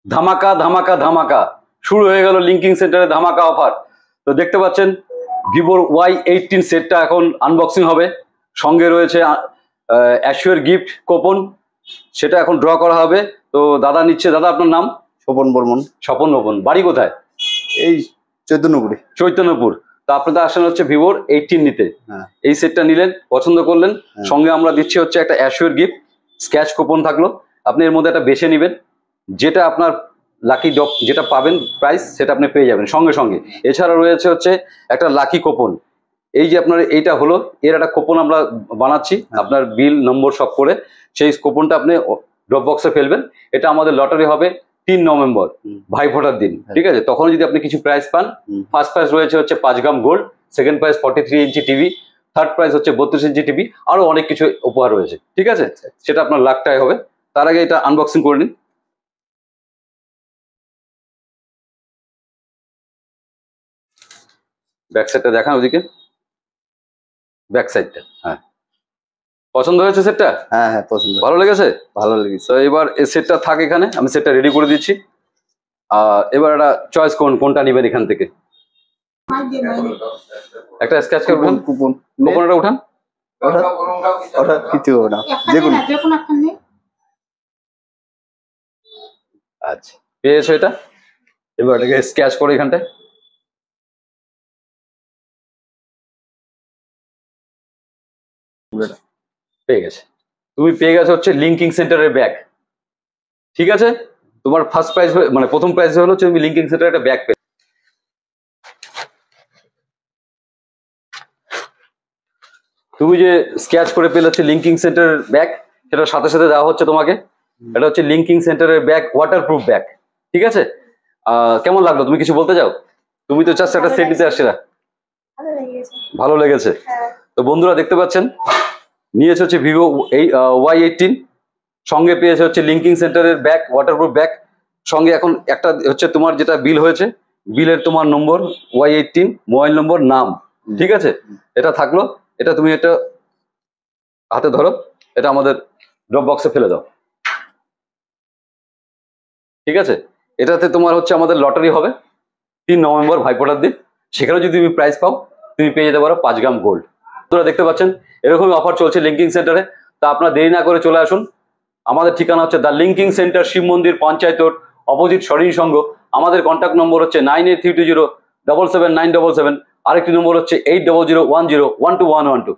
ধামাকা ধামাকা ধামাকা শুরু হয়ে গেল লিঙ্কিং সেন্টারে ধামাকা অফার। তো দেখতে পাচ্ছেন ভিভোর Y18 সেটটা এখন আনবক্সিং হবে। সঙ্গে রয়েছে অ্যাশুয়ার গিফট কুপন, সেটা এখন ড্র করা হবে। তো দাদা নিচ্ছে। দাদা আপনার নাম? স্বপন বর্মন। স্বপন বর্মন, বাড়ি কোথায়? এই চৈতন্যপুরে। চৈতন্যপুর। তো আপনাদের আসেন হচ্ছে ভিভোর 18 নিতে। এই সেটটা নিলেন, পছন্দ করলেন, সঙ্গে আমরা দিচ্ছি হচ্ছে একটা অ্যাশুয়ার গিফট স্ক্র্যাচ কুপন থাকলো। আপনি এর মধ্যে একটা বেছে নেবেন, যেটা আপনার লাকি ড্র যেটা পাবেন প্রাইস সেটা আপনি পেয়ে যাবেন সঙ্গে সঙ্গে। এছাড়া রয়েছে হচ্ছে একটা লাকি কুপন। এই যে আপনার এইটা হলো, এর একটা কুপন আমরা বানাচ্ছি আপনার বিল নম্বর সব করে। সেই কুপনটা আপনি ড্রপ বক্সে ফেলবেন। এটা আমাদের লটারি হবে 3 নভেম্বর, ভাইফোঁটার দিন। ঠিক আছে, তখন যদি আপনি কিছু প্রাইজ পান, ফার্স্ট প্রাইজ রয়েছে হচ্ছে 5 গ্রাম gold, second prize 43 inch TV, third prize হচ্ছে 32 ইঞ্চি টিভি, আরো অনেক কিছু উপহার রয়েছে। ঠিক আছে, সেটা আপনার লাখ টাকায় হবে। তার আগে এটা আনবক্সিং করে নিন। ব্যাক সাইডটা দেখান, ওদিকে ব্যাক সাইডটা। হ্যাঁ, পছন্দ হয়েছে সেটটা? হ্যাঁ হ্যাঁ পছন্দ। ভালো লেগেছে? ভালো লেগেছে। তো এবার এই সেটটা থাক এখানে, আমি সেটটা রেডি করে দিচ্ছি। এবার একটা চয়েস করুন কোনটা নেবেন এখান থেকে। একটা স্ক্র্যাচ করবেন, কুপন কুপনটা উঠান। ওটা কিছু হবে না, দেখুন। আচ্ছা, পেয়েছো এটা। এবার এটাকে স্ক্র্যাচ করে এখানটায়। পেয়ে গেছে, তুমি পেয়ে গেছো হচ্ছে লিঙ্কিং সেন্টারের ব্যাগ। ঠিক আছে, তোমার ফার্স্ট প্রাইজ মানে প্রথম প্রাইজ হলো তুমি লিঙ্কিং সেন্টারের একটা ব্যাগ পেয়ে। তুমি যে স্ক্র্যাচ করে পেলে হচ্ছে লিঙ্কিং সেন্টারের ব্যাগ, সেটার সাথে সাথে দেওয়া হচ্ছে তোমাকে। এটা হচ্ছে লিঙ্কিং সেন্টারের ব্যাগ, ওয়াটারপ্রুফ ব্যাগ। ঠিক আছে, কেমন লাগলো? তুমি কিছু বলতে চাও? তুমি তো চাচ্ছ একটা সেট নিতে আসছে না? ভালো লেগেছে। তো বন্ধুরা দেখতে পাচ্ছেন, নিয়েছে হচ্ছে ভিভো Y18, সঙ্গে পেয়েছে হচ্ছে লিঙ্কিং সেন্টারের ব্যাগ, ওয়াটারপ্রুফ ব্যাগ। সঙ্গে এখন একটা হচ্ছে তোমার যেটা বিল হয়েছে, বিলের তোমার নম্বর Y18, মোবাইল নম্বর, নাম। ঠিক আছে, এটা থাকলো। এটা তুমি এটা হাতে ধরো, এটা আমাদের ড্রপ বক্সে ফেলে দাও। ঠিক আছে, এটাতে তোমার হচ্ছে আমাদের লটারি হবে 3 নভেম্বর, ভাইফোঁটার দিন। সেখানে যদি তুমি প্রাইজ পাও, তুমি পেয়ে যেতে পারো 5 গ্রাম গোল্ড। তোরা দেখতে পাচ্ছেন এরকমই অফার চলছে লিঙ্কিং সেন্টারে। তা আপনারা দেরি না করে চলে আসুন। আমাদের ঠিকানা হচ্ছে দ্য লিঙ্কিং সেন্টার, শিব মন্দির, পঞ্চায়েত রোড, অপোজিট স্বর্ণী সংঘ। আমাদের কন্ট্যাক্ট নম্বর হচ্ছে 9832077977। আরেকটি নম্বর হচ্ছে 8001012112।